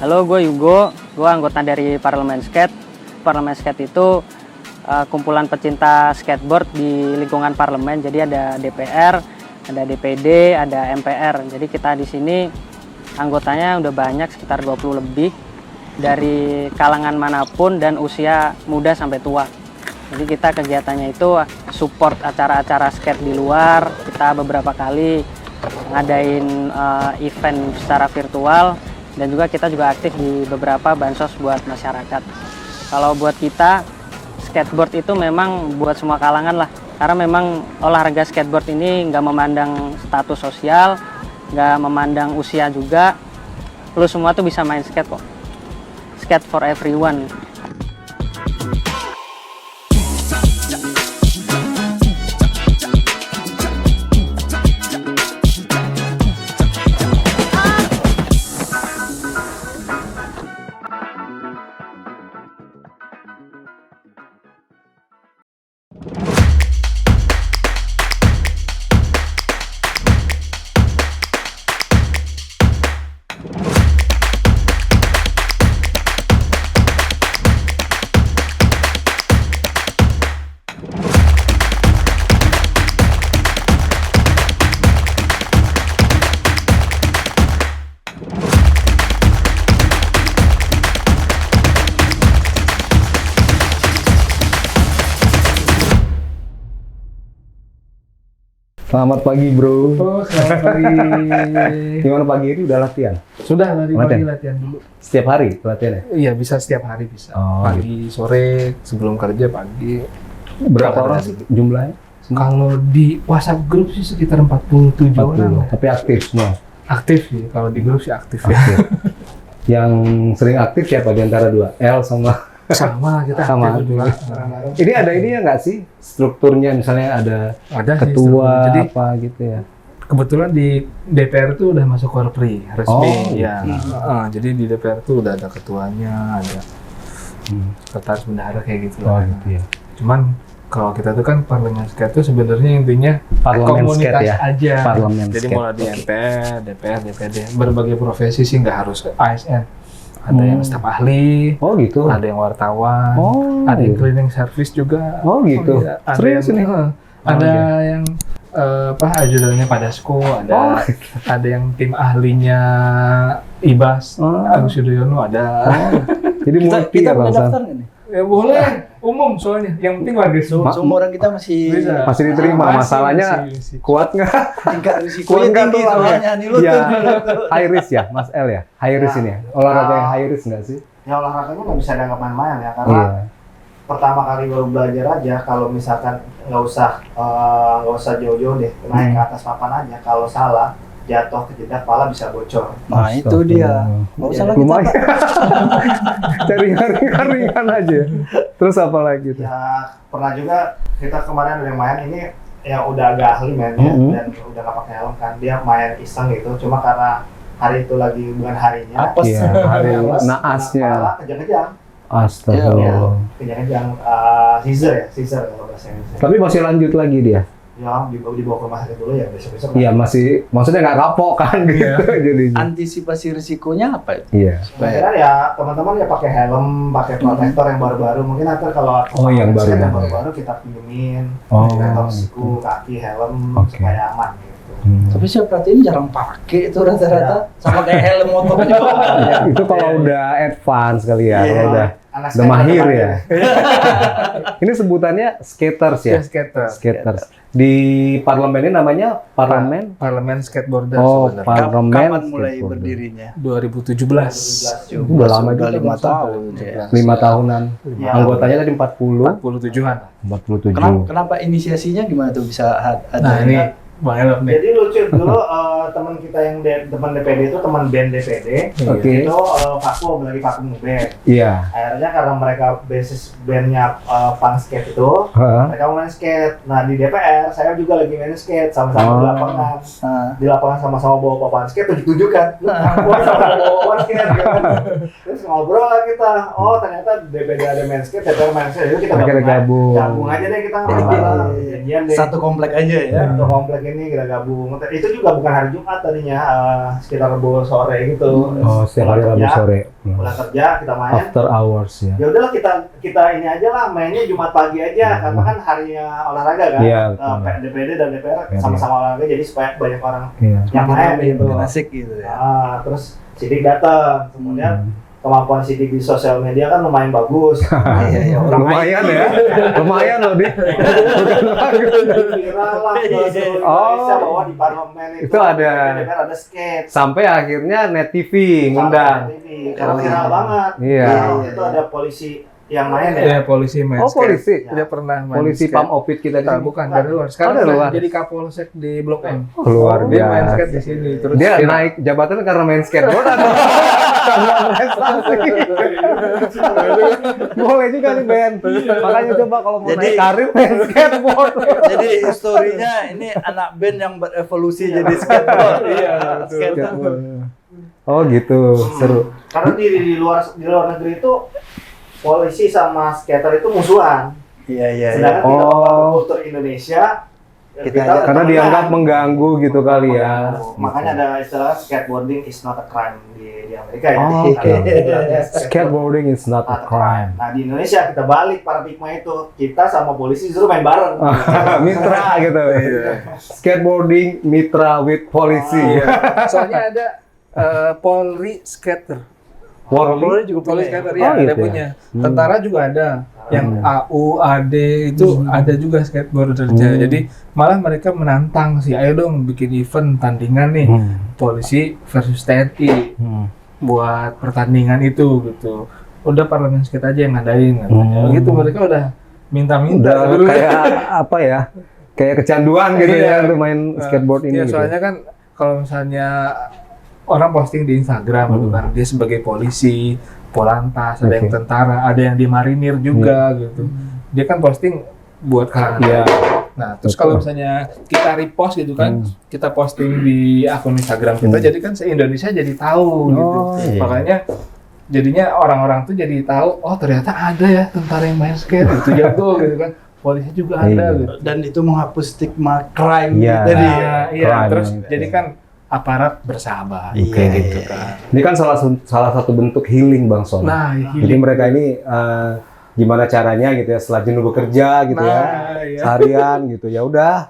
Halo, gue Yugo, gue anggota dari Parlemen Skate. Parlemen Skate itu kumpulan pecinta skateboard di lingkungan parlemen. Jadi ada DPR, ada DPD, ada MPR. Jadi kita di sini anggotanya udah banyak, sekitar 20 lebih dari kalangan manapun dan usia muda sampai tua. Jadi kita kegiatannya itu support acara-acara skate di luar. Kita beberapa kali ngadain event secara virtual. Dan juga kita juga aktif di beberapa bansos buat masyarakat. Kalau buat kita, skateboard itu memang buat semua kalangan lah. Karena memang olahraga skateboard ini nggak memandang status sosial, nggak memandang usia juga. Lu semua tuh bisa main skate kok. Skate for everyone. Selamat pagi bro. Oh, selamat pagi. Gimana pagi ini udah latihan? Sudah tadi pagi latihan dulu. Setiap hari latihannya? Iya, bisa setiap hari bisa. Oh, Pagi, sore, sebelum kerja pagi. Berapa orang sih jumlahnya? Kalau di WhatsApp grup sih sekitar 47 orang. Tapi aktif semua? Aktif sih, kalau di grup sih aktif ya. Aktif. Yang sering aktif siapa di antara dua? L sama? Sama, kita Sama. aktif juga. Ini ada ini ya nggak sih? Strukturnya misalnya ada Ada sih, ketua jadi apa gitu ya? kebetulan di DPR itu udah masuk Korpri resmi. Oh, Ya. Jadi di DPR itu udah ada ketuanya, ada sekretaris bendahara kayak gitu Oh lah. gitu ya. Cuman kalau kita tuh kan parlemen skate itu sebenarnya intinya Parlemen komunitas skate ya? aja. Parlemen Jadi skate. mulai di MPR, DPR, DPD, berbagai profesi sih nggak harus ASN. Ada yang staf ahli, Oh gitu. ada yang wartawan, Oh, ada yang gitu. cleaning service juga. Oh gitu. Iya. Ada Serius yang, ini? ada iya. yang ajudannya Padasko, ada ada yang tim ahlinya Ibas, Agus Yudhoyono ada. Jadi multi ya bang. daftar nggak nih? Ya boleh, umum soalnya. Yang penting warga semua. Semua orang kita masih Bisa. Masih diterima. Masalahnya Masih. kuat nggak? tingkat Kuat risikonya nggak tinggi tuh orangnya? soalnya nih lu Iya. tuh. High risk ya, Mas L ya? High risk ini ya? Olahraga yang high risk nggak sih? Ya olahraganya nggak bisa dianggap main-main ya, karena Iya. pertama kali baru belajar aja. Kalau misalkan nggak usah jauh-jauh deh, naik ke atas papan aja. Kalau salah jatuh kejedak pala bisa bocor. Nah itu dia. Nggak usah lagi Lumayan. Cari ringan aja. Terus apa lagi tuh? Ya pernah juga kita kemarin ada yang main ini yang udah agak ahli mainnya dan udah nggak pakai helm kan, dia main iseng gitu. Cuma karena hari itu lagi bukan harinya. Apes. Iya, hari apes, naasnya. kepala kejang-kejang. Astagfirullah. Kejang-kejang scissor kalau bahasa Indonesia. Tapi masih lanjut lagi dia? Ya dibawa ke rumah sakit dulu ya, besok-besok. Iya masih, maksudnya nggak kapok kan gitu jadinya. Antisipasi risikonya apa itu? Iya. Supaya ya teman-teman ya pakai helm, pakai protektor yang baru-baru. Mungkin nanti kalau Oh, yang baru-baru. baru-baru kita pinjemin, Oh, protektor gitu. siku, kaki, helm Oke. supaya aman gitu. Tapi saya perhatiin jarang pakai itu rata-rata. Sama kayak helm motor juga. Itu kalau udah advance kali ya, Iya. kalau udah Anak udah saya mahir pakai. ya. Ini sebutannya skaters ya? Ya, skater. Skaters. Di parlemen ini namanya parlemen? Parlemen skateboarder Oh, sebenarnya. parlemen. Kapan mulai skateboarder. berdirinya? 2017. Udah lama juga. Udah 5 tahun ya. 5 tahunan. Ya. Anggotanya tadi 40, 47-an. 47. Kenapa inisiasinya gimana tuh bisa ada? Nah, ini Bang Elop nih. Jadi lucu dulu teman kita yang teman DPD itu teman band DPD. Oke. Itu vakum ngeband. Iya. Akhirnya karena mereka basis bandnya punk skate itu, Hah? mereka mau main skate. Nah di DPR saya juga lagi main skate sama-sama di lapangan. Nah, Di lapangan sama-sama bawa papan skate, tujuh-tujukan. Gua sama bawa papan skate. Gitu kan. Terus ngobrol lah kita. Oh ternyata DPD ada main skate, DPR main skate. Jadi kita Akhirnya gabung. gabung aja deh kita. Janjian deh. satu komplek aja ya. Satu komplek ini kita gabung. Itu juga bukan hari Jumat tadinya, sekitar Rabu sore gitu. Oh, setiap hari Rabu sore. Pulang kerja kita main. After hours ya. Ya udahlah kita ini aja lah, mainnya Jumat pagi aja karena kan harinya olahraga kan. Iya, DPD dan DPR sama-sama olahraga jadi supaya banyak orang Iya. yang main gitu. Asik gitu ya. Terus Sidik datang, kemudian kemampuan Sidik di sosial media kan lumayan bagus. Iya, Lumayan ya. Lumayan loh, Dik. Viral lah ke seluruh Indonesia bahwa di parlemen Itu ada. DPR ada skate. Sampai akhirnya Net TV ngundang. Karena viral banget. Iya. Itu ada polisi yang main ya. Ya polisi main Oh, skate. polisi. Dia pernah main Polisi skate. Pam Opit kita di Ah, sini. bukan dari luar. Sekarang dari udah luar. jadi Kapolsek di Blok M. Luar Dia main biasa. skate di sini terus Dia naik jabatan karena main skateboard atau karena prestasi? Boleh juga nih Ben. Makanya coba kalau mau Jadi- naik karir main skateboard. Jadi historinya ini anak band yang berevolusi jadi skateboard. Iya, Skateboard. Oh gitu, seru. Karena di luar negeri itu polisi sama skater itu musuhan. Iya. Sedangkan kita Oh. membangun kultur Indonesia, Kita- Karena temenan. dianggap mengganggu gitu kali ya. Makanya ada istilah skateboarding is not a crime di Amerika ya. Oh, Ada oke. istilahnya Skateboarding is not a crime. Nah di Indonesia kita balik paradigma itu, kita sama polisi justru main bareng. Mitra gitu. Skateboarding mitra with polisi. soalnya ada Polri skater. Polri juga Polri skater Oh, ya, ada gitu ya? punya. Tentara juga ada. Yang AU, AD itu ada juga skateboardernya. Jadi malah mereka menantang sih, ayo dong bikin event tandingan nih polisi versus TNI buat pertandingan itu gitu. Udah parlemen skate aja yang ngadain katanya. Gitu mereka udah minta-minta. Udah dulu. kayak apa ya? Kayak kecanduan gitu Iya. ya untuk main skateboard ini. Iya, gitu. soalnya kan kalau misalnya orang posting di Instagram gitu kan, dia sebagai polisi, polantas, ada yang Oke. tentara, ada yang di marinir juga gitu. Dia kan posting buat kalangan. Iya. Nah, terus Betul. kalau misalnya kita repost gitu kan, kita posting di akun Instagram kita, jadi kan se-Indonesia jadi tahu gitu. iya. Makanya jadinya orang-orang tuh jadi tahu, oh ternyata ada ya tentara yang main skate, itu jago gitu kan. Polisi juga ada Iya. gitu. Dan itu menghapus stigma crime Iya. tadi. Iya, Crime, terus gitu. jadi kan aparat bersahabat Iya, kayak gitu iya, kan. Ini kan salah satu bentuk healing Bang Son. Nah, Jadi healing. mereka ini gimana caranya gitu ya setelah jenuh bekerja gitu ya iya. seharian gitu ya udah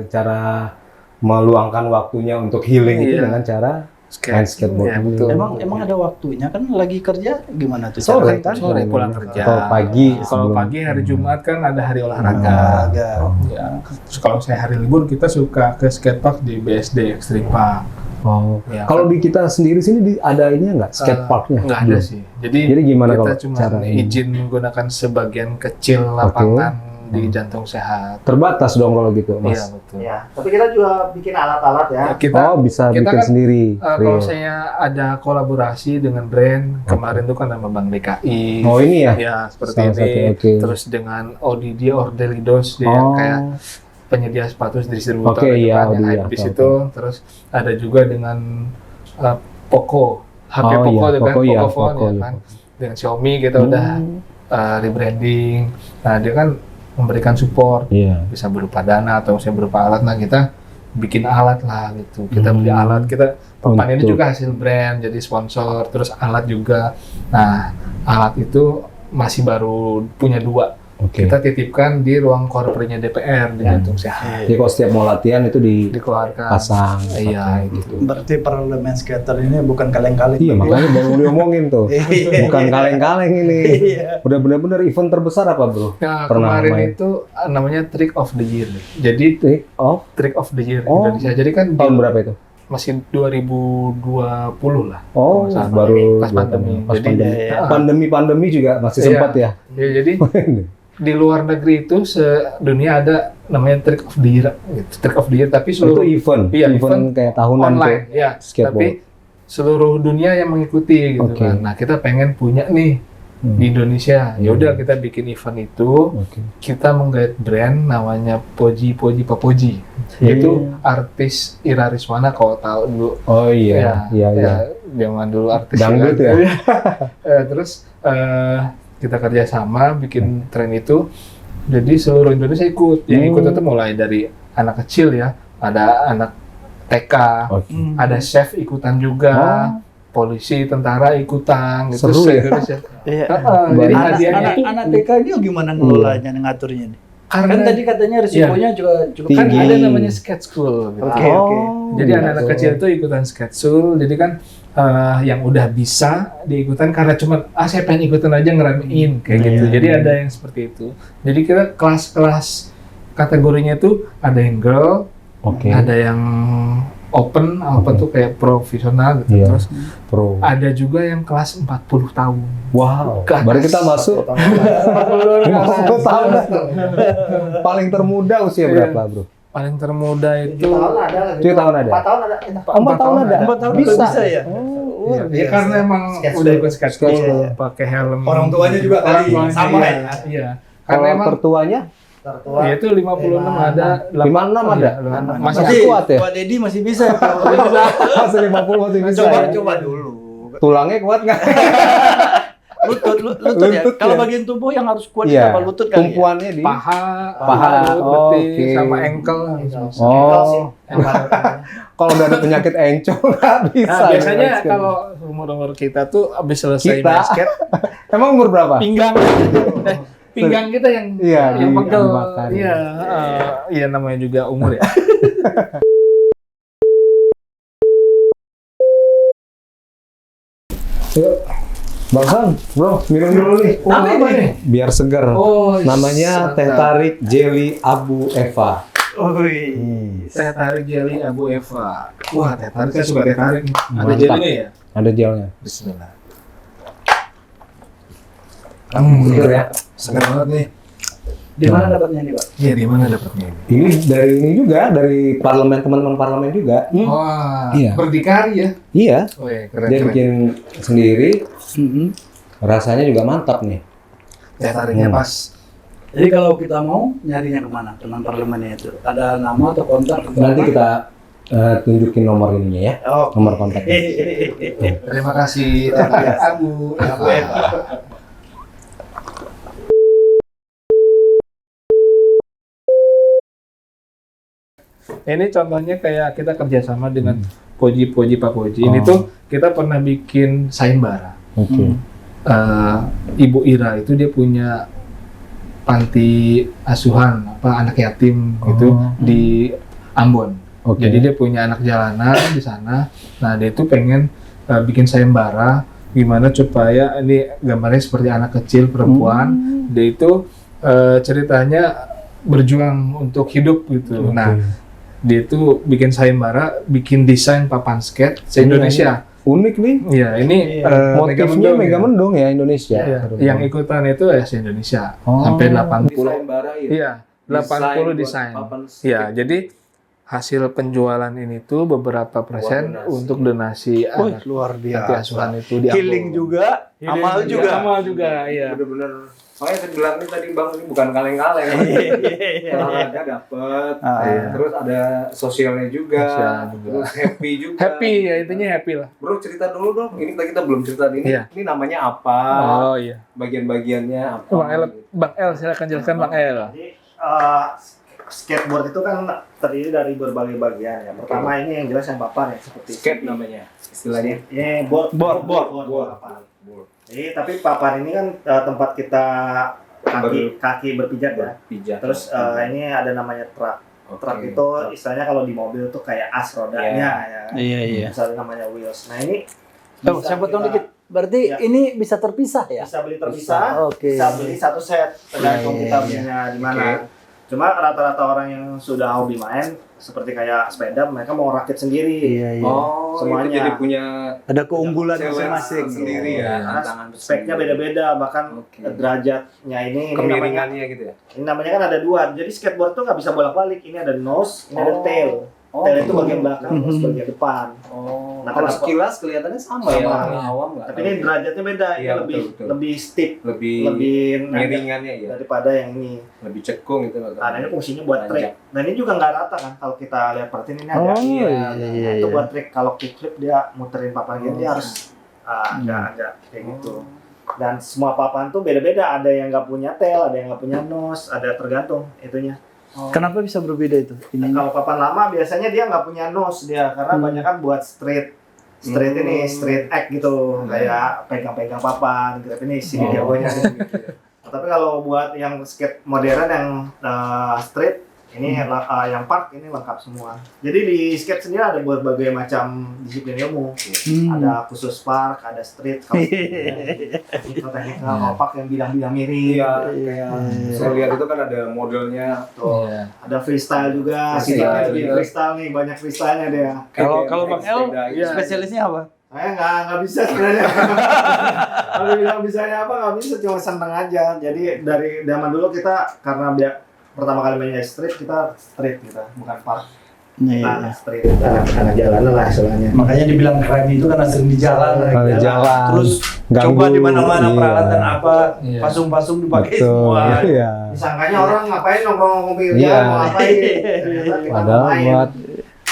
cara meluangkan waktunya untuk healing itu Iya. dengan cara main skateboard. Iya, betul. Emang ada waktunya kan lagi kerja gimana tuh? Sore caranya? kan? Sore pulang kerja. Atau pagi Kalau sebelum- pagi hari Jumat kan ada hari olahraga. Olahraga. Ya. Terus kalau saya hari libur kita suka ke skatepark di BSD Extreme Park. Oh. Ya, Kalau di kita sendiri sini ada ini nggak skate parknya? Nggak ada sih. Jadi gimana kita kalau cuma cara ini? izin menggunakan sebagian kecil lapangan di Jantung Sehat. Terbatas dong kalau gitu, Mas. Iya betul. Ya, tapi kita juga bikin alat-alat ya. Ya, kita Oh, bisa kita bikin kan, sendiri. kalau Real. saya ada kolaborasi dengan brand kemarin tuh kan sama Bank DKI. Oh, ini ya? Ya seperti Salah ini. satu, oke. Terus dengan ODD Ordelidos dia Oh. kayak penyedia sepatu distributor Oke, gitu iya, kan, yang Audi, ya, Hypebeast tahu, itu. Terus ada juga dengan Poco, HP Oh, Poco iya, itu kan, Poco, iya, Pocophone Poco, ya iya, kan. Dengan Xiaomi kita udah rebranding. Nah dia kan memberikan support, Iya. bisa berupa dana atau misalnya berupa alat. Nah kita bikin alat lah gitu. Kita beli alat, kita papan ini Untuk- juga hasil brand, jadi sponsor. Terus alat juga. Nah alat itu masih baru punya 2. Oke. Kita titipkan di ruang korpernya DPR di Jantung Sehat. Jadi kalau setiap mau latihan itu Dikeluarkan. dipasang. Iya, pakai gitu. Berarti parlemen skater ini bukan kaleng-kaleng. Iya, makanya baru diomongin tuh. Iya. Bukan kaleng-kaleng ini. Iya. Udah benar-benar event terbesar apa, Bro? Nah, Pernah kemarin main. itu namanya Trick of the Year. Jadi Take off Trick of the Year Oh. Indonesia. Jadi kan tahun berapa itu? masih 2020 lah. Oh, kalau nggak salah. baru pas pandemi. Pas Jadi pandemi. iya. Pandemi juga masih Iya. sempat ya. Ya, jadi di luar negeri itu sedunia ada namanya Trick of the Year, gitu. Trick of the Year, tapi Itu seluruh event, Iya, event event kayak tahunan online, tuh. ya. skateboard. Tapi seluruh dunia yang mengikuti gitu Oke. kan. Nah kita pengen punya nih di Indonesia. Ya udah kita bikin event itu. Oke. Kita menggait brand namanya Poji Papoji. Iya. Itu artis Ira Riswana kalau tahu dulu. Oh iya, iya. Zaman dulu artis Dangdut kan. ya? Terus kita kerjasama bikin tren itu. Jadi seluruh Indonesia ikut. Yang ikut itu mulai dari anak kecil ya, ada anak TK, Oke. ada chef ikutan juga, polisi, tentara ikutan, gitu. Seru ya? Indonesia. Iya. Jadi Anak- hadiahnya itu Anak TK ini gimana ngelolanya, ngaturnya nih? karena Kan tadi katanya risikonya juga cukup kan tinggi. ada namanya skate school. Gitu. Oke, oke. Jadi anak-anak kecil itu ikutan skate school, jadi kan yang udah bisa diikutan karena cuma saya pengen ikutan aja ngeramein kayak gitu. Iya. Jadi ada yang seperti itu. Jadi kita kelas-kelas kategorinya itu ada yang girl, Oke. ada yang open tuh kayak profesional gitu. Iya. Terus Pro. ada juga yang kelas 40 tahun. Wow. Ke atas. Baru kita masuk 50 tahun. Paling termuda usia Iya. berapa, Bro? Paling termuda 7 itu tahun ada lagi. 7 tahun ada? 4 tahun ada. 4 tahun ada? 4 tahun Bisa. bisa ya? Iya, ya karena emang Skate udah school. ikut skate Skate school, school. pakai helm. Orang tuanya juga Orang kali tuanya, sama iya. ya? Iya. Karena Kalau emang tertuanya Tertua. ya itu 56 ada, 56 ada? Iya, Masih masih kuat ya? Pak Deddy masih bisa. Masih 50 masih bisa Coba ya? coba dulu. Tulangnya kuat nggak? Lutut ya. Lutut Kalau ya? bagian tubuh yang harus kuat Iya. apa lutut kali ya? Tumpuannya di paha, Paha, lutut, betis, oke. sama ankle. Oh. Kalau udah ada penyakit encok nggak bisa. Nah, biasanya ya, kalau umur-umur kita tuh habis selesai Kita? basket, emang umur berapa? pinggang pinggang kita yang Iya, yang pegel. dimakan. Iya, iya namanya juga umur ya. Bang Han, bro, minum dulu nih. Apa nih? Biar segar. Oh, Namanya teh mantap. tarik jelly Abu Eva. Wih. Teh tarik jelly Abu Eva. Wah, teh tarik saya suka teh tarik nih. Ada Mantap. jelinya ya? Ada gelnya. Bismillah. Segar ya. Segar banget nih. Di mana dapatnya nih, Pak? Iya, di mana dapatnya ini? Ini dari ini juga, dari parlemen, teman-teman parlemen juga. Wah, Iya. berdikari ya. Iya, Oh iya, keren. dia keren. bikin sendiri, Mhm. rasanya juga mantap nih. Teh tariknya Hmm. pas. Jadi kalau kita mau nyarinya kemana? Teman parlemennya itu ada nama atau kontak? atau Nanti apa? kita tunjukin nomor ininya ya, Oh. nomor kontaknya. Terima kasih Abu Eva. Ini contohnya kayak kita kerjasama dengan Poji Pak Poji. Ini Oh. tuh kita pernah bikin sayembara. Oke. Ibu Ira itu dia punya panti asuhan anak yatim gitu Oh. di Ambon. Oke. Jadi dia punya anak jalanan di sana. Nah dia itu pengen bikin sayembara gimana supaya ini gambarnya seperti anak kecil perempuan. Dia itu ceritanya berjuang untuk hidup gitu. Oke. Nah dia itu bikin sayembara, bikin desain papan skate se-Indonesia. Unik nih. Iya, ini Motifnya Megamendung ya. Megamendung ya Indonesia. Iya, yang ikutan itu ya se-Indonesia. Oh. Sampai 80. Sayembara ya. Iya, 80 desain. Iya, jadi hasil penjualan ini tuh beberapa persen donasi. untuk donasi Wih, anak luar panti biasa. asuhan itu di Healing Ambon. juga, amal Healing juga. Amal juga, iya. Bener-bener. Makanya saya bilang nih tadi Bang, ini bukan kaleng-kaleng. Olahraga dapet, Ah. terus ada sosialnya juga, Sosialnya juga. terus happy juga. Happy ya, intinya happy lah. Bro, cerita dulu dong. Ini kita belum cerita ini. Iya. Ini namanya apa? Oh iya. Bagian-bagiannya apa? Bang El silakan jelaskan Bang El. Jadi skateboard itu kan terdiri dari berbagai bagian ya. Pertama ini yang jelas yang papan ya seperti Skate namanya istilahnya. Ini board. Papan. Jadi tapi papan ini kan tempat kita kaki berpijak ya. Pijat. Terus ini ada namanya truk. Truk itu istilahnya kalau di mobil tuh kayak as rodanya ya. Iya, iya. Misalnya namanya wheels. Nah ini Oh, bisa saya potong kita- dikit. Berarti Iya. ini bisa terpisah ya? bisa beli terpisah, Oke. bisa beli satu set tergantung Iya, kita iya, belinya di mana. Cuma rata-rata orang yang sudah hobi main seperti kayak sepeda mereka mau rakit sendiri. Iya, iya. Oh, Semuanya. itu jadi punya Ada keunggulan seller masing-masing. sendiri ya. Karena tantangan speknya beda-beda, bahkan Oke. derajatnya ini namanya, Kemiringannya gitu ya. ini namanya kan ada dua. Jadi skateboard tuh nggak bisa bolak-balik. Ini ada nose, ini ada tail. Tail itu bagian belakang, nose bagian depan. Oh, Nah, kalau kenapa- sekilas kelihatannya sama ya Sama. orang awam nggak. Tapi ini derajatnya beda. Ini Iya, lebih betul. lebih stiff, lebih lebih nada miringannya ya, daripada yang ini. lebih cekung gitu. Nah, ini fungsinya buat Panjang. trik. Nah, ini juga nggak rata kan. Kalau kita lihat perhatiin ini ada. Oh, Iya, iya, Itu iya. buat trik. Kalau kickflip dia muterin papan gini, dia harus agak kayak gitu. Dan semua papan tuh beda-beda. Ada yang nggak punya tail, ada yang nggak punya nose, ada tergantung itunya. Kenapa bisa berbeda itu? Nah, kalau papan lama biasanya dia nggak punya nose dia karena banyak kan buat street ini street act gitu kayak pegang-pegang papan gitu ini sini jagonya gitu. Nah, tapi kalau buat yang skate modern yang street ini yang park ini lengkap semua. Jadi di skate sendiri ada berbagai macam disiplin ilmu. Ada khusus park, ada street, kalau teknikal, kalau park yang bidang-bidang miring. Iya, kayak saya lihat itu kan ada modelnya. Tuh. Ada freestyle juga. Kita lebih freestyle nih, banyak freestyle-nya dia. Kalau Bang El Iya. spesialisnya apa? Saya nggak bisa sebenarnya. Kalau bilang bisanya apa nggak bisa, cuma seneng aja. Jadi dari zaman dulu kita karena pertama kali main street kita bukan park. Nah, street anak jalanan lah istilahnya. Makanya dibilang keren itu karena sering di jalan. Jalan. Terus Ganggu. coba di mana-mana Iya. peralatan apa, Iya. pasung-pasung dipakai Betul. semua. Iya. Disangkanya orang ngapain nongkrong pinggir Iya. jalan mau ngapain? Ternyata kita Padahal main. buat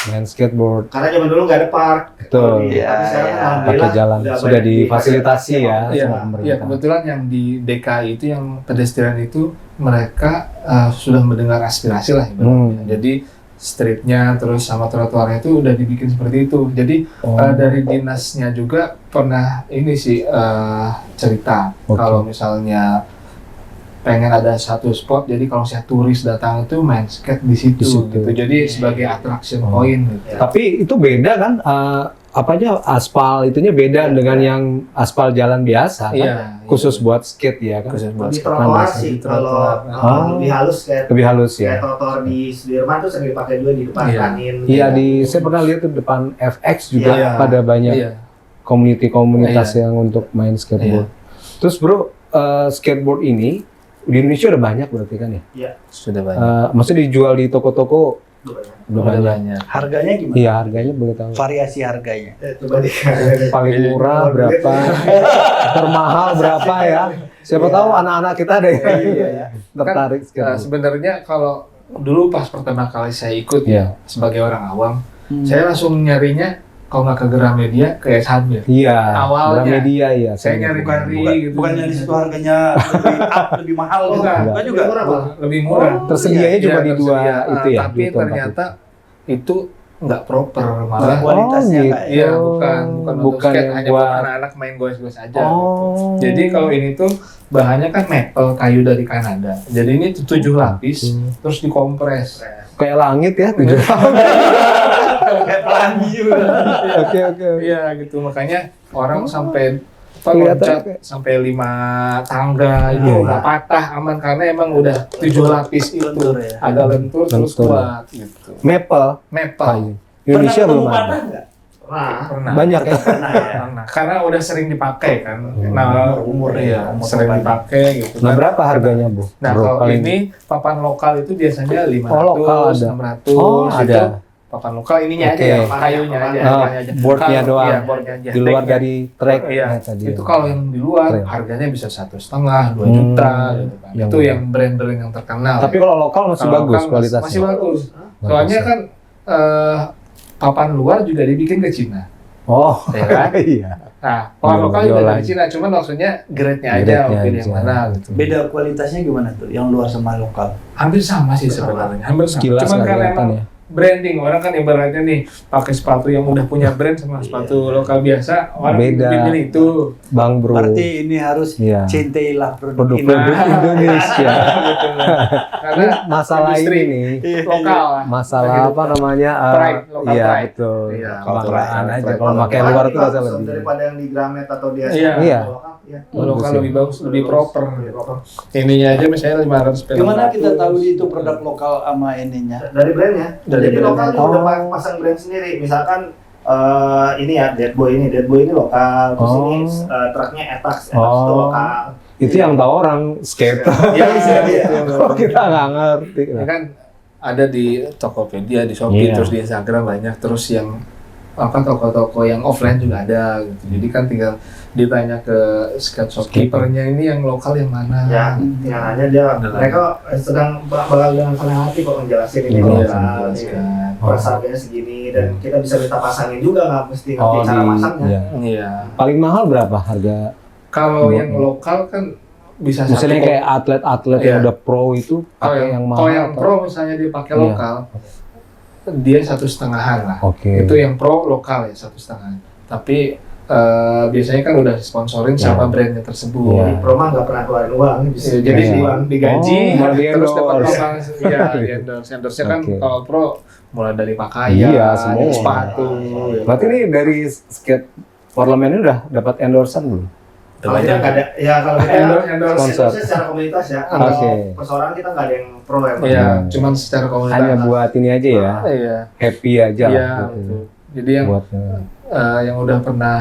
main skateboard. Karena zaman dulu nggak ada park. Betul. Kalau di- Iya, tapi sekarang iya. alhamdulillah Pakai jalan udah sudah banyak difasilitasi ya Iya, sama iya, pemerintah. kebetulan yang di DKI itu yang pedestrian itu mereka sudah mendengar aspirasi lah ibaratnya. Jadi streetnya terus sama trotoarnya itu udah dibikin seperti itu. Jadi dari dinasnya juga pernah ini sih cerita Oke. kalau misalnya pengen ada satu spot, jadi kalau saya turis datang itu main skate di situ, Di situ. gitu. Jadi sebagai attraction point gitu. Tapi itu beda kan? Apanya aspal itunya beda dengan yang aspal jalan biasa kan? Iya, Khusus buat skate ya kan? Khusus buat Di skate. trotoar Di sih trotoar. kalau lebih halus kayak Lebih halus ya. trotoar di Sudirman tuh sering dipakai juga di depan Iya. kanin. Iya saya pernah lihat tuh depan FX juga Iya. pada banyak Iya. komunitas Iya. yang untuk main skateboard. Terus bro, skateboard ini di Indonesia udah banyak berarti kan ya? Sudah banyak. Maksudnya dijual di toko-toko udah banyak. Harganya gimana? Iya harganya boleh tahu. Variasi harganya. Coba di Paling murah berapa? Termahal berapa ya? Siapa tahu anak-anak kita ada yang tertarik skateboard. Sebenarnya kalau dulu pas pertama kali saya ikut Iya. sebagai orang awam, saya langsung nyarinya kalau nggak ke Gramedia ke Eshanbir. Iya. Awalnya. Gramedia ya. Saya nyari-nyari gitu. Bukannya di situ harganya lebih up, lebih mahal gitu. Enggak. Enggak juga. Lebih murah. Tersedianya cuma Iya, di dua tersedia. itu ya. Tapi di tempat ternyata itu nggak proper malah. Kualitasnya gitu. kayak Iya, bukan untuk Bukan skate, yang hanya buat- buat anak-anak main goes-goes aja. Oh. Jadi kalau ini tuh bahannya kan maple kayu dari Kanada. Jadi ini 7 lapis terus dikompres. Kayak langit ya. Tujuh. kayak pelangi juga. Oke. Iya gitu, makanya orang sampai Kelihatan loncat kayak- sampai 5 tangga itu Iya. nggak patah aman karena emang udah 7 lapis itu Lentur ya. agak lentur terus Lentur. kuat gitu. Maple. Maple Kayu. Indonesia Pernah belum ketemu ada. patah nggak? pernah. Banyak ya. Pernah. Karena udah sering dipakai kan. Nah, Umur iya, umur sering panjang. dipakai gitu. Nah kan. berapa harganya Bu? Nah, Bro, kalau paling- ini papan lokal itu biasanya 500, Oh, lokal ada. 600. Oh, itu ada. papan lokal ininya Oke. aja ya, kayunya aja. Ah, ininya aja. boardnya Kalau- doang. Iya, boardnya aja. di luar Tracknya. dari track Iya, tadi. itu kalau yang di luar Keren. harganya bisa 1,5, 2 juta gitu kan. Yang Itu murah. yang brand-brand yang terkenal. Tapi kalau lokal masih Kalau bagus lokal kualitasnya. Masih bagus. Bagus Soalnya ya. kan papan luar juga dibikin ke Cina. Oh. Ya kan? Iya. Nah, papan lokal juga Jualan. dari Cina, cuman maksudnya grade-nya aja, Grade-nya pilih yang aja. mana gitu. Beda kualitasnya gimana tuh? Yang luar sama lokal. Hampir sama sih sebenarnya, hampir sama. Sekilas Cuman nggak karena kelihatan emang ya. branding, orang kan ibaratnya nih pakai sepatu yang udah punya brand sama sepatu lokal biasa, orang Beda. lebih milih itu. Bang Bro. Berarti ini harus Iya. cintailah produk Produk-produk ini. Indonesia. Gitu. Karena Masalah industri ini nih. lokal lah. Masalah apa namanya? Pride, local iya pride. betul. Iya, Kebanggaan local aja. pride. Kalau pakai luar tuh rasa lebih. daripada yang di Gramet atau di Iya. Iya. Iya. Lokal ya. lebih bagus, lebih proper. Ininya aja misalnya 500 perak. Gimana kita tahu itu produk lokal sama ininya? Dari brandnya. Dari Jadi lokal brandnya. juga udah Oh. pasang brand sendiri. Misalkan ini ya Dead Boy ini lokal, terus Oh. ini truknya Etax itu Oh. lokal. Itu yang tahu orang skate. Iya, iya. Kalau kita nggak ngerti. Ini kan ada di Tokopedia, di Shopee, Iya. terus di Instagram banyak, terus yang toko-toko yang offline juga ada gitu. Jadi kan tinggal ditanya ke skate shopkeeper-nya ini yang lokal yang mana. Ya, yang hanya dia mereka sedang bakal dengan senang hati kok menjelasin ini Iya, lokal, menjelaskan. price harganya segini dan kita bisa minta pasangin juga nggak mesti ngerti Oh, cara masangnya. iya. Iya. Paling mahal berapa harga? Kalau Oh. yang lokal kan bisa Misalnya satu kayak atlet-atlet yang Iya. udah pro itu pakai yang mahal. kalau yang atau- pro misalnya dia pakai Iya. lokal, dia 1,5-an lah. Oke. Itu yang pro lokal ya 1,5. Tapi biasanya kan udah sponsorin sama brandnya tersebut. Iya. Di pro mah nggak pernah keluarin uang, bisa Ya, jadi Iya. digaji, Oh, malah terus dapat di-endorse. lokal. Iya, endorse-nya kan Oke. kalau pro mulai dari pakaian, Iya, semua. sepatu. ya. Berarti ini dari skate parlemen ini udah dapat endorsean belum? Kalau kita nggak ada, ya kalau kita Endorse. Sponsor. secara komunitas ya. Kalau Oke. perseorangan kita nggak ada yang pro ya. Bang. Iya, cuman secara komunitas. Hanya buat ini aja ya, Iya. happy aja. Iya, gitu. betul. Jadi yang Buat yang udah pernah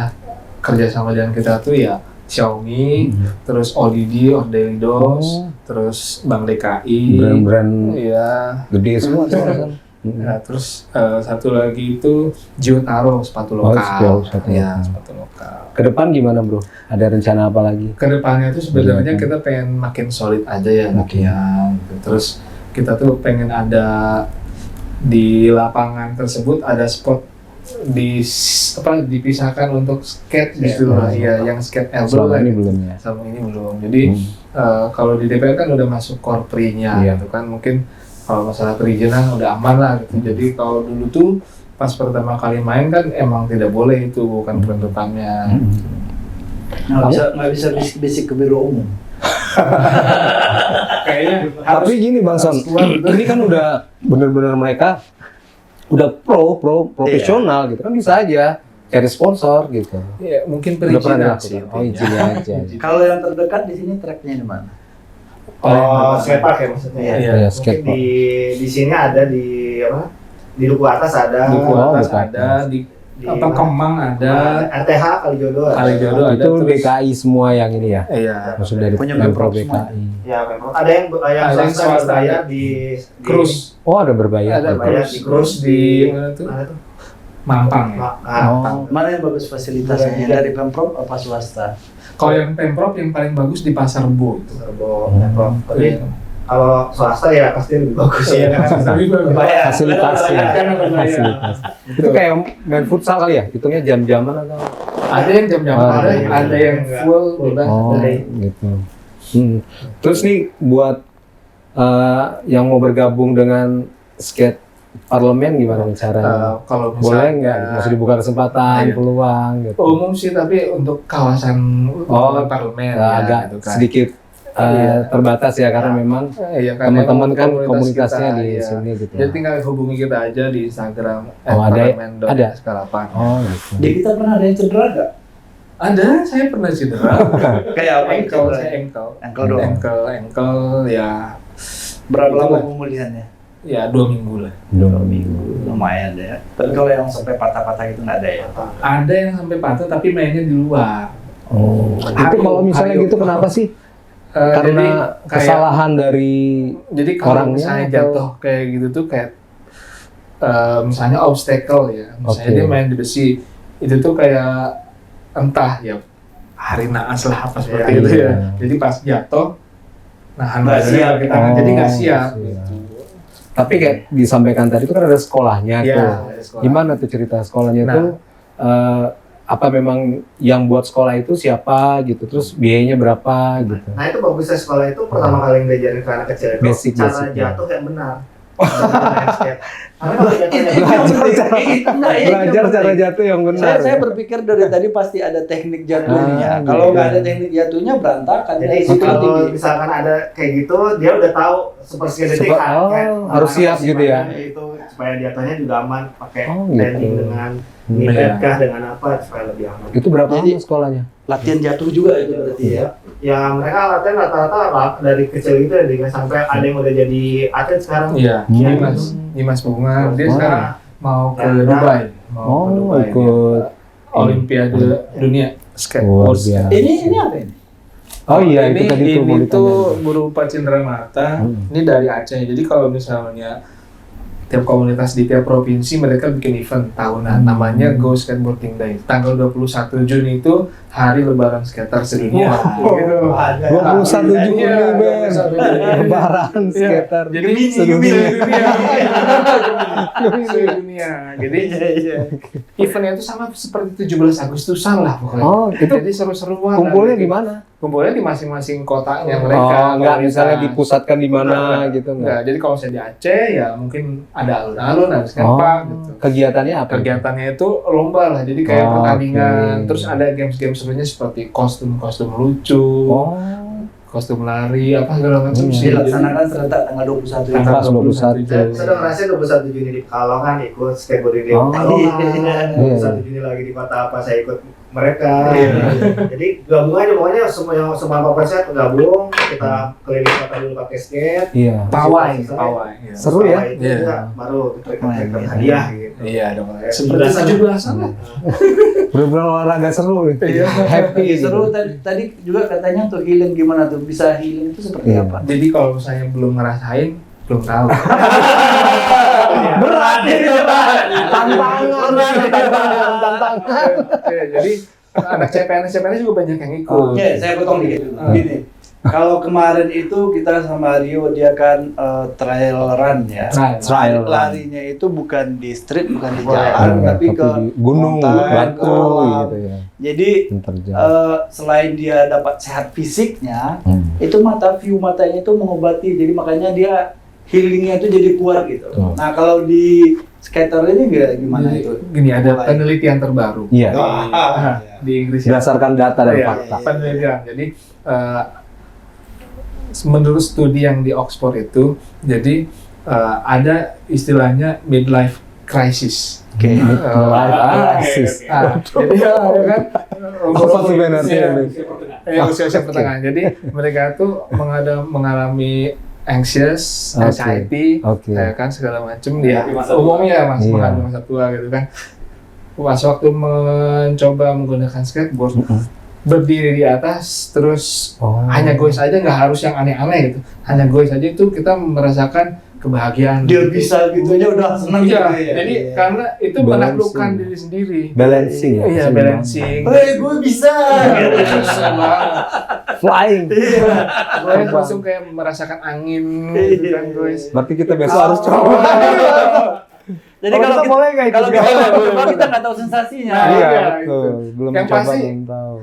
kerja sama dengan kita tuh ya Xiaomi, terus ODD, Ordelidos, Oh. terus Bank DKI, brand-brand iya. gede semua tuh kan. Nah, terus satu lagi itu Jiotaro, sepatu Oh, lokal. sepatu Iya, lokal. sepatu lokal. Ke depan gimana bro? Ada rencana apa lagi? Kedepannya tuh sebenarnya Iya. kita pengen makin solid aja ya Oke. latihan. Gitu. Terus kita tuh pengen ada di lapangan tersebut ada spot dipisahkan untuk skate gitu lah. Iya, yang skate elbow Selama lah ini gitu. belum ya? Sama ini belum. Jadi kalau di DPR kan udah masuk core pre-nya Iya. gitu kan. Mungkin kalau masalah perizinan udah aman lah gitu. Jadi kalau dulu tuh pas pertama kali main kan emang tidak boleh itu, bukan peruntukannya. Nggak bisa bisik-bisik ke biro umum. Kayaknya Tapi gini Bang Son, ini kan udah bener-bener mereka udah profesional gitu kan, bisa aja cari sponsor gitu. ya, mungkin Udah pernah perizinan sih. dilakukan. Oh izinnya aja. Kalau yang terdekat di sini tracknya di mana? Oh, skatepark ya maksudnya ya. Iya, ya, Mungkin skatepark. di sini ada di apa? Di Duku Atas ada. Duku atas Duku ada, di Di apa Kemang ada, RTH Kalijodo ada. Kalijodo ada. Itu terus- DKI semua yang ini ya, Iya. maksud dari Punya Pemprov Pemprov semua. DKI. Ya, Pemprov. Ada yang Ada yang swasta swasta. bayar di Cruise. Oh ada berbayar. Ada gitu. bayar cruise, di cruise di mana tuh? Mana tuh? Mampang ya. Oh. Mana yang bagus fasilitasnya? Yang dari Pemprov apa swasta? Kalau yang Pemprov yang paling bagus di Pasar Rebo itu. Serbo Pemprov. Tapi kalau swasta ya pasti lebih bagus. Iya, tapi bagus. Bayar. Fasilitasnya. Kan harus bayar. Fasilitas. Itu kayak main futsal kali ya? Hitungnya jam-jaman atau? Ada yang jam-jam Oh, ada, iya. ada yang full bebas. Oh ada. gitu. Terus nih buat yang mau bergabung dengan skate parlemen gimana caranya? Kalau Boleh misalnya nggak? Masih dibuka kesempatan, Iya. peluang gitu. umum sih, tapi untuk kawasan parlemen ya, agak gitu kan. sedikit Iya. terbatas ya karena memang Iya, kan teman-teman emang kan komunitas komunitasnya kita, di iya. sini gitu. Jadi tinggal hubungi kita aja di Instagram Oh, ada? Ada? @parlemen.skalapan. Oh gitu. Di kita pernah ada yang cedera nggak? Ada, saya pernah cedera. Kayak apa? Ankle, saya ankle. Ankle doang. Ankle ya Berapa lama Itulah. pemulihannya? ya 2 minggu lah. 2 minggu. Lumayan ya. Tapi kalau yang sampai patah-patah itu nggak ada ya? Ada yang sampai patah tapi mainnya di luar. Oh. Itu kalau misalnya Hari- gitu kenapa sih? Jadi Karena kayak- kesalahan dari Jadi kalau orangnya misalnya atau- jatuh kayak gitu tuh kayak misalnya obstacle ya, misalnya Oke. dia main di besi, itu tuh kayak entah ya hari naas lah apa seperti Iya, itu iya. ya. Jadi pas jatuh, nahan Nggak badannya siap. pakai tangan, jadi nggak Oh, siap. siap. Gitu. tapi kayak disampaikan tadi itu kan ada sekolahnya Iya, tuh. ada sekolah. Gimana tuh cerita sekolahnya Nah. tuh? Apa memang yang buat sekolah itu siapa gitu? Terus biayanya berapa gitu? Nah itu bagusnya sekolah itu pertama kali yang diajarin ke anak kecil itu Basic, cara basic, ya. jatuh yang benar. Main skate. Karena kalau jatuhnya Belajar cara jatuh yang benar. Saya berpikir dari tadi pasti ada teknik jatuhnya. Ah, Kalau iya. nggak ada teknik jatuhnya berantakan. jadi Risiko kalau tinggi. misalkan ada kayak gitu, dia udah tahu sepersekian detik harus siap gitu ya. Itu supaya jatuhnya juga aman, pakai Oh, gitu. landing dengan nipet kah dengan apa supaya lebih aman. Itu berapa Jadi- lama sekolahnya? Latihan jatuh juga itu berarti ya. Ya mereka latihan rata-rata dari kecil gitu ya, sampai ada yang udah jadi atlet sekarang. Iya, Hmm. Dimas Bunga, dia Oh. sekarang mau ke Ya, Dubai, mau ke Oh, Dubai. ikut. Olimpiade Dunia Luar Skateboard. biasa. Ini apa ini? Oh iya, ini itu tadi tuh mau ini ditanya. tuh berupa Cindramata. Ini dari Aceh. Jadi kalau misalnya tiap komunitas di tiap provinsi mereka bikin event tahunan namanya Go Skateboarding Day. Tanggal 21 Juni itu hari lebaran skater sedunia. Gitu. 21 Juni, Iya, Ben. 21 Juni. Lebaran skater. Jadi sedunia. sedunia. Jadi eventnya itu sama seperti 17 Agustusan lah pokoknya. Oh, itu Jadi seru-seruan. kumpulnya gitu. di mana? kumpulnya di masing-masing kotanya mereka. Enggak komunitas. misalnya dipusatkan di mana gitu Enggak. Jadi kalau saya di Aceh ya mungkin ada alun-alun, ada skatepark gitu. Kegiatannya apa? Kegiatannya itu lomba lah, jadi kayak Oh, pertandingan, oke. terus ada games-games sebenarnya seperti kostum-kostum lucu, Oh, kostum lari, apa segala macam Hmm. sih. Dilaksanakan serentak tanggal 21 itu. Pas 21. Saya udah ngerasain 21 Juni di Pekalongan ikut skateboarding di Oh. Pekalongan. Iya. 21 Juni lagi di Kota apa saya ikut mereka. Jadi gabung aja pokoknya semua yang semua apa saya gabung, kita keliling kota dulu pakai skate. iya. Pawai, Selesai. pawai. Iya. Seru ya? Itu Iya. juga baru kita hadiah gitu. Iya dong. Kayak Seperti 17-an. 17-an lah. Bener-bener olahraga seru nih. Iya. Happy. Seru tadi juga katanya tuh healing gimana tuh? Bisa healing itu seperti Iya. apa? Jadi kalau saya belum ngerasain, belum tahu. Berat itu, Pak. Tantangan. Iya, jadi anak CPNS juga banyak yang ikut. Oke, saya potong dikit dulu. Gini, kalau kemarin itu kita sama Rio dia kan trail run ya. Trail run. Larinya itu bukan di street, bukan di Iya, jalan, tapi ke di gunung, mountain, batu ke kolam. gitu ya. Jadi Terjal. selain dia dapat sehat fisiknya, Hmm. itu view matanya itu mengobati. Jadi makanya dia healingnya itu jadi kuat gitu. Oh. Nah kalau di skater ini gimana Jadi, itu? gini ada Mulai. penelitian terbaru Iya. di Inggris ya. Berdasarkan data dan Iya, fakta. penelitian. Jadi menurut studi yang di Oxford itu, jadi ada istilahnya midlife crisis. Oke. Life crisis. Jadi ada kan Apa tuh Ben artinya, Ben? usia pertengahan. Jadi mereka tuh mengalami anxious, Oke. anxiety, Oke. ya kan segala macam ya. Umumnya mas Iya. mengalami masa tua gitu kan. Pas waktu mencoba menggunakan skateboard, berdiri di atas terus Oh. hanya goes aja, nggak harus yang aneh-aneh gitu. Hanya goes aja itu kita merasakan kebahagiaan. Dia bisa gitu aja udah senang Iya, gitu ya. jadi Iya. karena itu Balancing. menaklukkan diri sendiri. Balancing ya. Iya, balancing. Hei, gue bisa. Susah banget. Flying. Gue langsung kayak merasakan angin gitu kan guys. Berarti kita besok harus coba. Jadi Kalau kita boleh nggak ikut kalau nggak? kita nggak tahu sensasinya. Nah, Iya, iya, betul. itu. Belum Yang coba, pasti, belum tahu.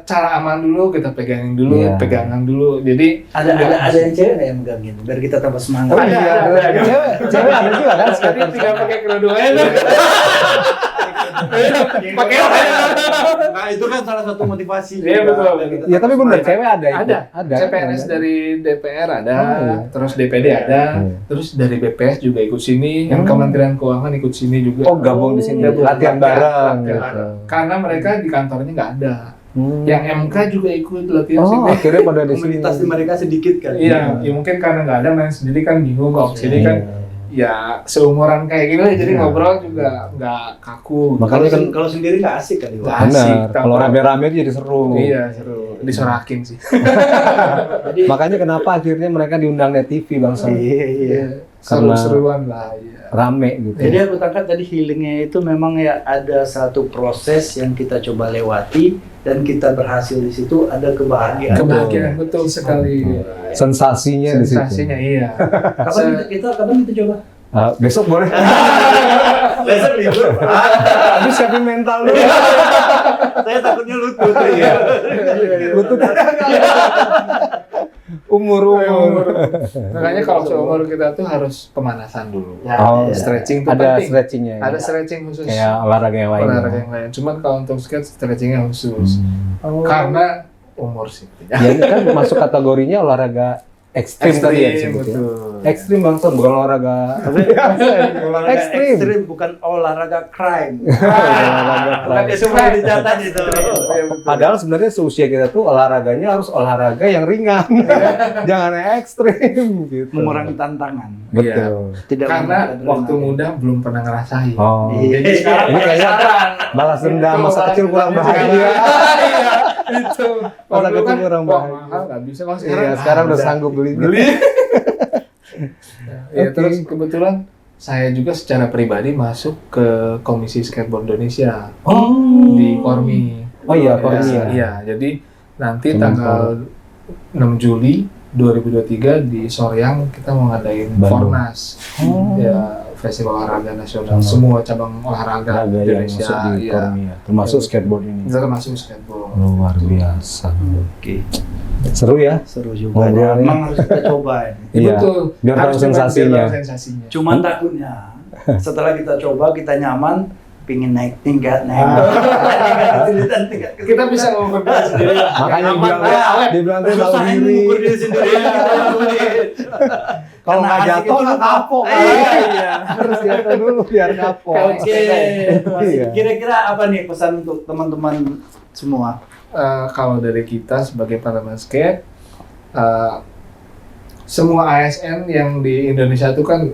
Cara aman dulu, kita pegangin dulu, Iya. pegangan dulu. Jadi Ada yang cewek nggak yang megangin biar kita tambah semangat. Oh iya, ada. cewek ada juga kan tadi skater. tinggal pakai kerudung aja. Pakai apa? Nah itu kan salah satu motivasi. Iya, juga. betul. Biar kita Ya tapi benar cewek ada itu. Ada. CPNS dari DPR ada, Oh, iya. terus DPD ada, Iya. terus dari BPS juga ikut sini, yang Kementerian Keuangan ikut sini juga. Oh, gabung di sini. Gabung. Latihan bareng Latihan gitu. bareng. Karena mereka di kantornya nggak ada. Hmm. Yang MK juga ikut latihan Oh, sini. akhirnya pada di sini. komunitas di mereka sedikit kan. Iya, ya mungkin karena nggak ada, main sendiri kan bingung. Kalau sini kan ya seumuran kayak gini lah, jadi Iya. ngobrol juga nggak kaku. Makanya kan Kalau sendiri nggak asik kan Nggak Iwan. asik. benar. Kalau rame-rame itu jadi seru. Iya, seru. Disorakin sih. Jadi Makanya kenapa akhirnya mereka diundang net TV Bang Sam. iya. Karena- Seru-seruan lah. Iya. Rame gitu. Jadi aku tangkap tadi healingnya itu memang ya ada satu proses yang kita coba lewati dan kita berhasil di situ ada kebahagiaan. Kebahagiaan betul sekali. Sensasinya di situ. Sensasinya iya. Kapan kita coba? Besok boleh. Besok libur. Habis siapin mental dulu. Saya takutnya lutut. Iya. Lutut. Umur. Makanya kalau seumur kita tuh harus pemanasan dulu. Ya, Oh, ya. Stretching tuh ada penting. stretchingnya. ya? Ada stretching khusus. Kayak olahraga yang lain. olahraga yang lain. Cuman kalau untuk skate stretchingnya khusus. Karena umur sih. Ya ini kan masuk kategorinya olahraga ekstrim tadi ya disebutnya. betul. Ekstrim Bang Sam, bukan olahraga. Olahraga Ekstrim. ekstrim bukan olahraga crime. Olahraga Bukan keras. semua dicatat itu. Padahal sebenarnya seusia kita tuh olahraganya harus olahraga yang ringan. Jangan yang ekstrim gitu. Mengurangi tantangan. Betul. Tidak Karena mengurangi waktu adrenalin. muda belum pernah ngerasain. Oh. Iya. Jadi sekarang Ini kayaknya penasaran. balas dendam Itu, masa kecil kurang balas bahagia. dendam. Iya, itu. Masa Kalau dulu kecil kan, kurang wah, bahagia. mahal nggak bisa. Kalau Iya, sekarang udah ada. sanggup beli. Ya, Oke. terus kebetulan saya juga secara pribadi masuk ke Komisi Skateboard Indonesia di Kormi. Oh iya, Kormi ya. Iya, jadi nanti Kemenpora. tanggal 6 Juli 2023 di Soreang kita mau ngadain Bandung. Fornas. Oh. Ya, festival olahraga nasional, semua cabang olahraga Olahraga yang Indonesia, masuk di iya. Kormi ya, termasuk skateboard ini. Itu termasuk skateboard. Luar biasa. Oke, Seru ya? seru juga. Ngobrolnya. Emang harus kita coba ini. Iya. Betul. Biar tahu Harus sensasinya. biar tahu sensasinya. Cuman takutnya setelah kita coba, kita nyaman, pingin naik tingkat, tingkat. Kita bisa ngukur diri sendiri. Makanya dibilang dia tahu Susah ini diri. mengukur diri sendiri. Kalau nggak Karena asik jatuh itu nggak kapok. Iya. Harus jatuh dulu biar kapok. Oke, Iya. kira-kira apa nih pesan untuk teman-teman semua? Kalau dari kita sebagai parlemen skate, semua ASN yang di Indonesia itu kan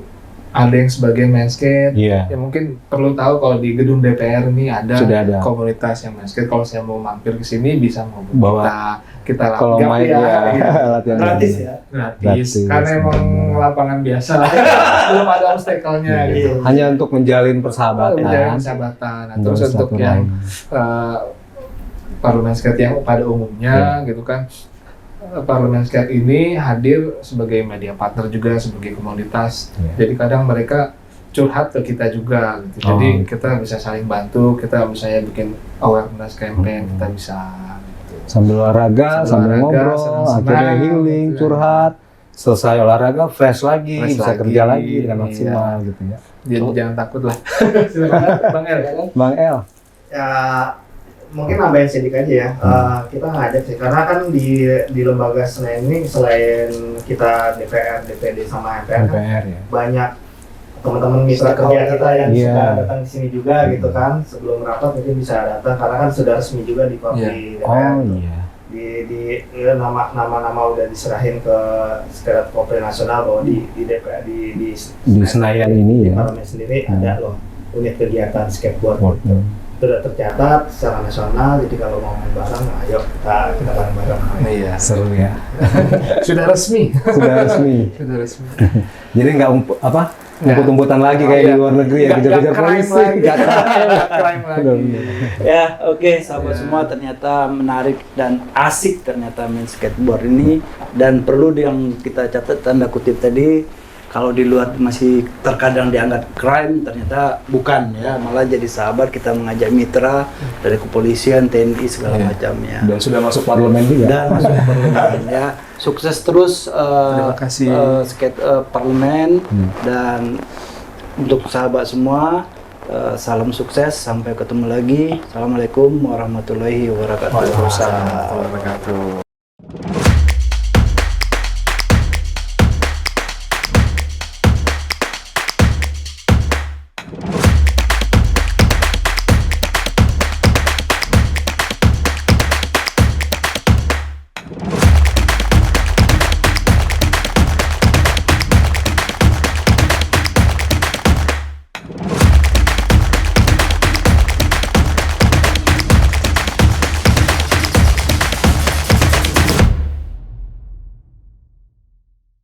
ada yang sebagai main skate. Iya. Ya mungkin perlu tahu kalau di gedung DPR ini ada, Sudah ada. komunitas yang main skate. Kalau saya mau mampir ke sini bisa ngobrol Bawa. kita Kalau latihan main ya, latihan Gratis lagi. ya? gratis. Gratis. Karena emang lapangan biasa lah. Belum ada obstacle-nya Iya. gitu. Hanya untuk menjalin persahabatan. Menjalin persahabatan. Nah, terus Menjalin untuk silaturahmi. yang parlemen skate yang pada umumnya gitu kan, parlemen skate ini hadir sebagai media partner juga, sebagai komunitas. Iya. Jadi kadang mereka curhat ke kita juga gitu. Oh, Jadi gitu. kita bisa saling bantu, kita misalnya bikin awareness campaign, kita bisa gitu. Sambil olahraga, sambil ngobrol, senang-senang, akhirnya healing, gitu. curhat. Selesai olahraga, fresh lagi, Fresh bisa lagi, kerja lagi dengan iya. maksimal gitu ya. Jadi jangan takut lah. Silakan Bang El. Bang El, Ya mungkin nambahin sedikit aja ya. Kita ngajak sih karena kan di lembaga Senayan ini selain kita DPR, DPD sama MPR kan MPR ya. banyak teman-teman mitra kerja kita yang Iya. suka datang di sini juga gitu kan. Sebelum rapat mungkin bisa datang karena kan sudah resmi juga di DPR. Oh iya. Ya, nama-nama udah diserahin ke Sekretariat Kopri Nasional bahwa di DPR di Senayan ini di ya. parlemen sendiri ada loh unit kegiatan skateboard. Skateboard. Sudah tercatat secara nasional, jadi kalau mau main bareng, ayo kita bareng-bareng. Iya. Seru ya. Sudah resmi. Sudah resmi. Sudah resmi. Jadi nggak umput-umputan lagi kayak di luar negeri ya, kejar-kejar polisi. Nggak crime lagi. Ya, oke, sahabat semua, ternyata menarik dan asik ternyata main skateboard ini, dan perlu yang kita catat tanda kutip tadi, kalau di luar masih terkadang dianggap crime, ternyata bukan ya, malah jadi sahabat, kita mengajak mitra dari kepolisian, TNI segala Iya. macamnya. Dan sudah masuk parlemen juga. Dan masuk parlemen ya. Sukses terus Terima kasih. skate parlemen, dan untuk sahabat semua salam sukses, sampai ketemu lagi. Assalamualaikum warahmatullahi wabarakatuh. Waalaikumsalam warahmatullahi wabarakatuh.